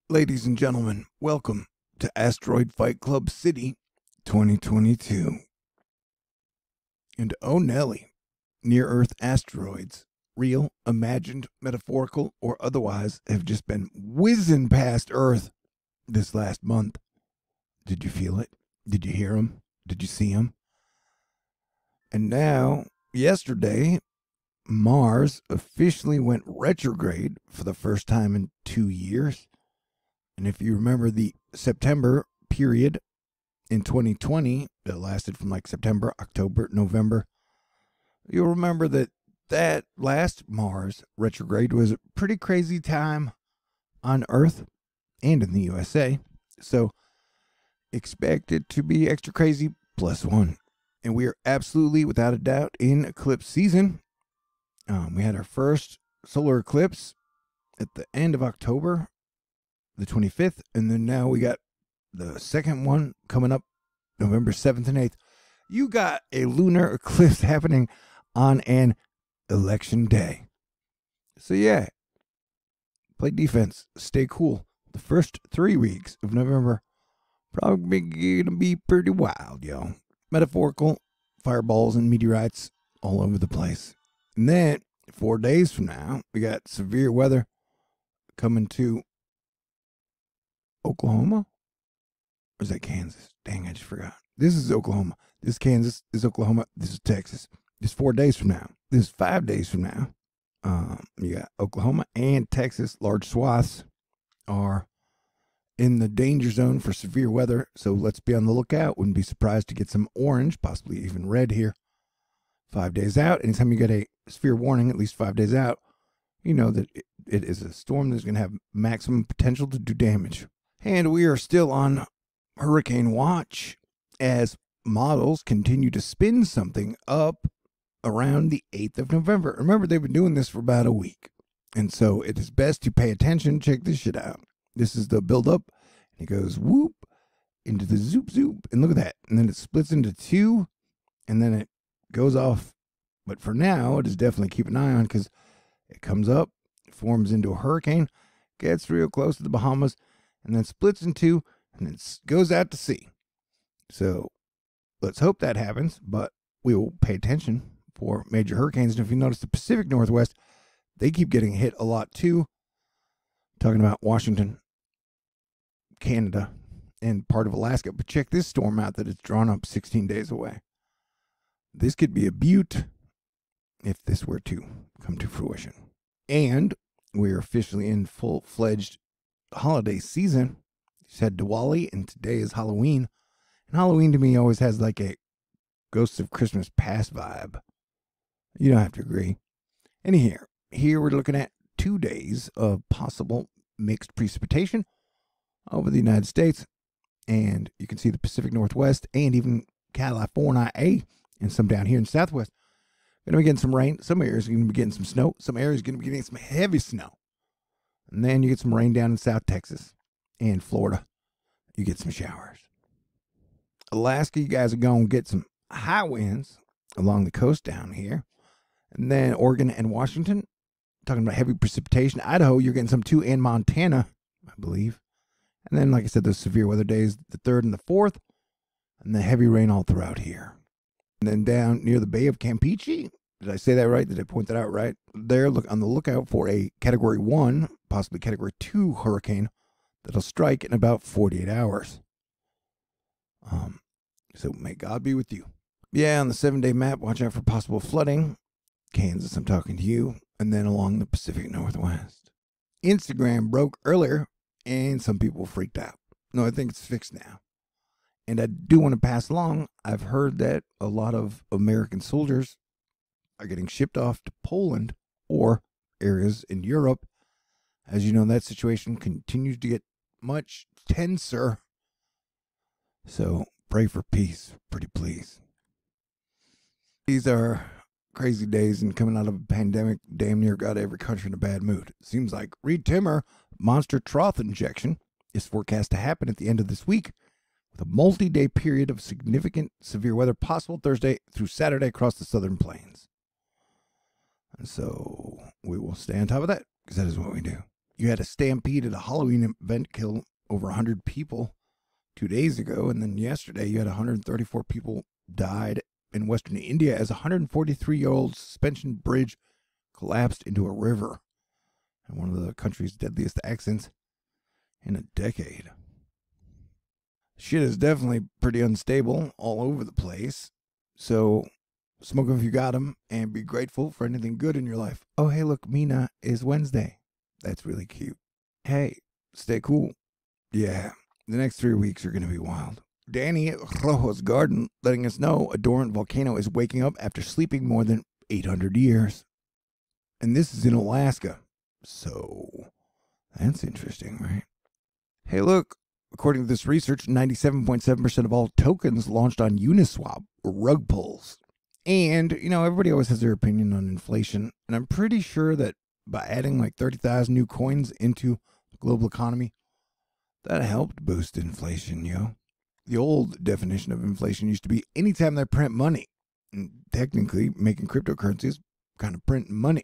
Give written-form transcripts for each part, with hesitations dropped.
Ladies and gentlemen, welcome to Asteroid Fight Club City 2022. And oh Nelly, near-Earth asteroids, real, imagined, metaphorical, or otherwise, have just been whizzing past Earth this last month. Did you feel it? Did you hear them? Did you see them? And now, yesterday, Mars officially went retrograde for the first time in 2 years. And if you remember the September period in 2020 that lasted from like September, October, November, you'll remember that last Mars retrograde was a pretty crazy time on Earth and in the USA. So expect it to be extra crazy +1. And we are absolutely, without a doubt, in eclipse season. We had our first solar eclipse at the end of October, the 25th, and then now we got the second one coming up November 7th and 8th. You got a lunar eclipse happening on an election day. So yeah, play defense, stay cool. The first 3 weeks of November probably gonna be pretty wild, yo. Metaphorical fireballs and meteorites all over the place. And then 4 days from now, we got severe weather coming to Oklahoma? Or is that Kansas? Dang, I just forgot. This is Oklahoma. This is Kansas. This is Oklahoma. This is Texas. This is 4 days from now. This is 5 days from now. You got Oklahoma and Texas. Large swaths are in the danger zone for severe weather. So let's be on the lookout. Wouldn't be surprised to get some orange, possibly even red here. 5 days out. Anytime you get a severe warning, at least 5 days out, you know that it is a storm that's going to have maximum potential to do damage. And we are still on hurricane watch as models continue to spin something up around the 8th of November. Remember, they've been doing this for about a week. And so it is best to pay attention. Check this shit out. This is the buildup. And it goes whoop into the zoop zoop. And look at that. And then it splits into two. And then it goes off. But for now, it is definitely keep an eye on because it comes up, forms into a hurricane, gets real close to the Bahamas, and then splits in two, and then goes out to sea. So let's hope that happens, but we will pay attention for major hurricanes. And if you notice the Pacific Northwest, they keep getting hit a lot too. Talking about Washington, Canada, and part of Alaska. But check this storm out that it's drawn up 16 days away. This could be a beaut if this were to come to fruition. And we're officially in full-fledged holiday season. Just had Diwali, and today is Halloween. And Halloween to me always has like a Ghosts of Christmas Past vibe. You don't have to agree. And here we're looking at 2 days of possible mixed precipitation over the United States. And you can see the Pacific Northwest and even California and some down here in Southwest. Going to be getting some rain. Some areas are going to be getting some snow. Some areas are going to be getting some heavy snow. And then you get some rain down in South Texas and Florida. You get some showers. Alaska, you guys are going to get some high winds along the coast down here. And then Oregon and Washington, talking about heavy precipitation. Idaho, you're getting some too, and Montana, I believe. And then, like I said, those severe weather days, the 3rd and the 4th. And the heavy rain all throughout here. And then down near the Bay of Campeche, did I say that right? Did I point that out right? They're on the lookout for a Category 1, possibly Category 2 hurricane that'll strike in about 48 hours. So may God be with you. Yeah, on the 7-day map, watch out for possible flooding. Kansas, I'm talking to you. And then along the Pacific Northwest. Instagram broke earlier, and some people freaked out. No, I think it's fixed now. And I do want to pass along, I've heard that a lot of American soldiers are getting shipped off to Poland or areas in Europe. As you know, that situation continues to get much tenser. So pray for peace, pretty please. These are crazy days, and coming out of a pandemic, damn near got every country in a bad mood. It seems like Reed Timmer monster trough injection is forecast to happen at the end of this week, with a multi-day period of significant severe weather possible Thursday through Saturday across the southern plains. And so we will stay on top of that, because that is what we do. You had a stampede at a Halloween event kill over 100 people 2 days ago, and then yesterday you had 134 people died in western India as a 143-year-old suspension bridge collapsed into a river. And one of the country's deadliest accidents in a decade. Shit is definitely pretty unstable all over the place. So smoke 'em if you got 'em, and be grateful for anything good in your life. Oh, hey, look, Mina is Wednesday. That's really cute. Hey, stay cool. Yeah, the next 3 weeks are going to be wild. Danny Rojo's Garden letting us know a dormant volcano is waking up after sleeping more than 800 years. And this is in Alaska. So, that's interesting, right? Hey, look, according to this research, 97.7% of all tokens launched on Uniswap were rug pulls. And, everybody always has their opinion on inflation. And I'm pretty sure that by adding like 30,000 new coins into the global economy, that helped boost inflation, yo. The old definition of inflation used to be anytime they print money. And technically, making cryptocurrencies kind of print money.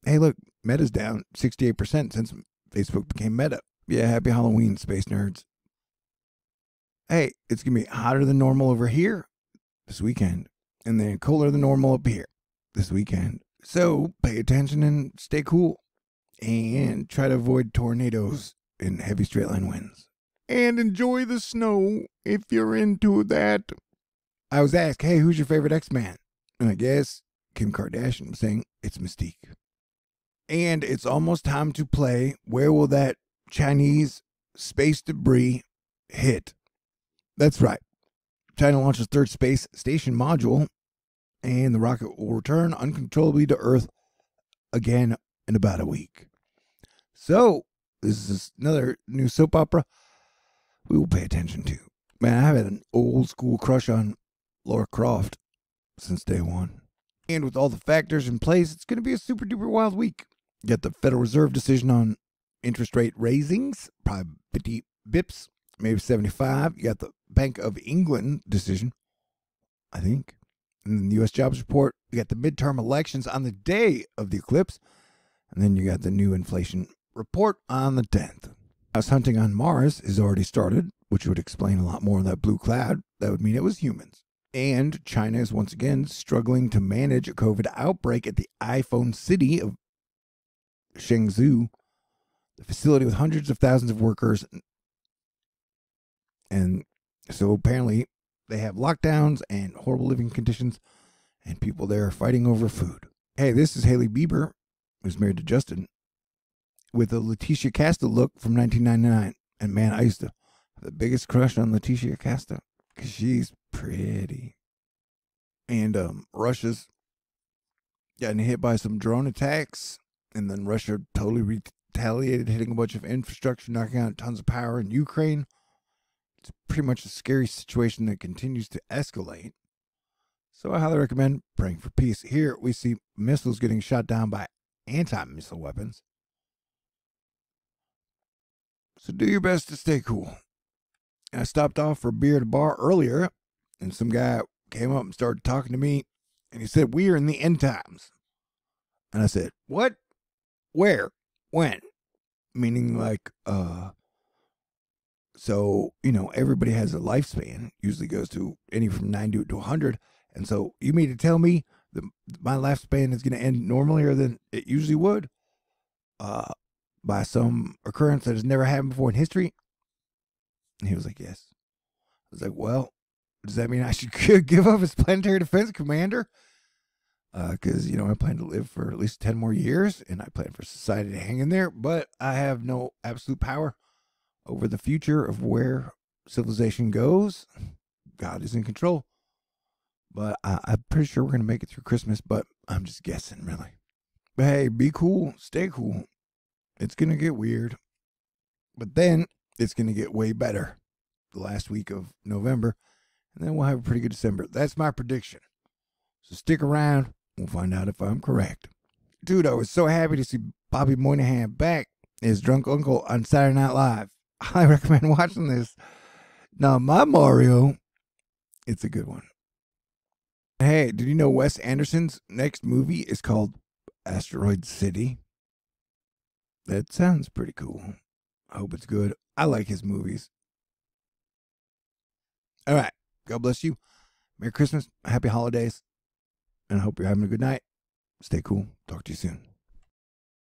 Hey, look, Meta's down 68% since Facebook became Meta. Yeah, happy Halloween, space nerds. Hey, it's going to be hotter than normal over here this weekend, and then colder than normal up here this weekend. So pay attention and stay cool, and try to avoid tornadoes and heavy straight line winds. And enjoy the snow if you're into that. I was asked, hey, who's your favorite X-Man? And I guess Kim Kardashian was saying it's Mystique. And it's almost time to play Where Will That Chinese Space Debris Hit? That's right. China launches third space station module, and the rocket will return uncontrollably to Earth again in about a week. So, this is another new soap opera we will pay attention to. Man, I've had an old school crush on Laura Croft since day one. And with all the factors in place, it's going to be a super duper wild week. You got the Federal Reserve decision on interest rate raisings, probably 50 bips, maybe 75. You got the Bank of England decision, I think. And then the U.S. jobs report. You got the midterm elections on the day of the eclipse. And then you got the new inflation report on the 10th. House hunting on Mars has already started, which would explain a lot more of that blue cloud. That would mean it was humans. And China is once again struggling to manage a COVID outbreak at the iPhone city of Shenzhou, the facility with hundreds of thousands of workers. And so apparently they have lockdowns and horrible living conditions, and people there are fighting over food. Hey, this is Hailey Bieber, who's married to Justin, with a Leticia Casta look from 1999. And man, I used to have the biggest crush on Leticia Casta because she's pretty. And Russia's getting hit by some drone attacks, and then Russia totally retaliated, hitting a bunch of infrastructure, knocking out tons of power in Ukraine. It's pretty much a scary situation that continues to escalate. So I highly recommend praying for peace. Here we see missiles getting shot down by anti-missile weapons. So do your best to stay cool. And I stopped off for a beer at a bar earlier, and some guy came up and started talking to me, and he said, "We are in the end times." And I said, "What? Where? When?" Meaning like, so, everybody has a lifespan, usually goes to any from 90 to 100. And so you mean to tell me that my lifespan is going to end normally than it usually would? By some occurrence that has never happened before in history? And he was like, yes. I was like, well, does that mean I should give up as planetary defense commander? Because, I plan to live for at least 10 more years, and I plan for society to hang in there, but I have no absolute power over the future of where civilization goes. God is in control. But I'm pretty sure we're going to make it through Christmas, but I'm just guessing, really. But hey, be cool. Stay cool. It's going to get weird. But then it's going to get way better the last week of November, and then we'll have a pretty good December. That's my prediction. So stick around. We'll find out if I'm correct. Dude, I was so happy to see Bobby Moynihan back as Drunk Uncle on Saturday Night Live. I recommend watching this. Now, my Mario, it's a good one. Hey, did you know Wes Anderson's next movie is called Asteroid City? That sounds pretty cool. I hope it's good. I like his movies. All right. God bless you. Merry Christmas. Happy holidays. And I hope you're having a good night. Stay cool. Talk to you soon.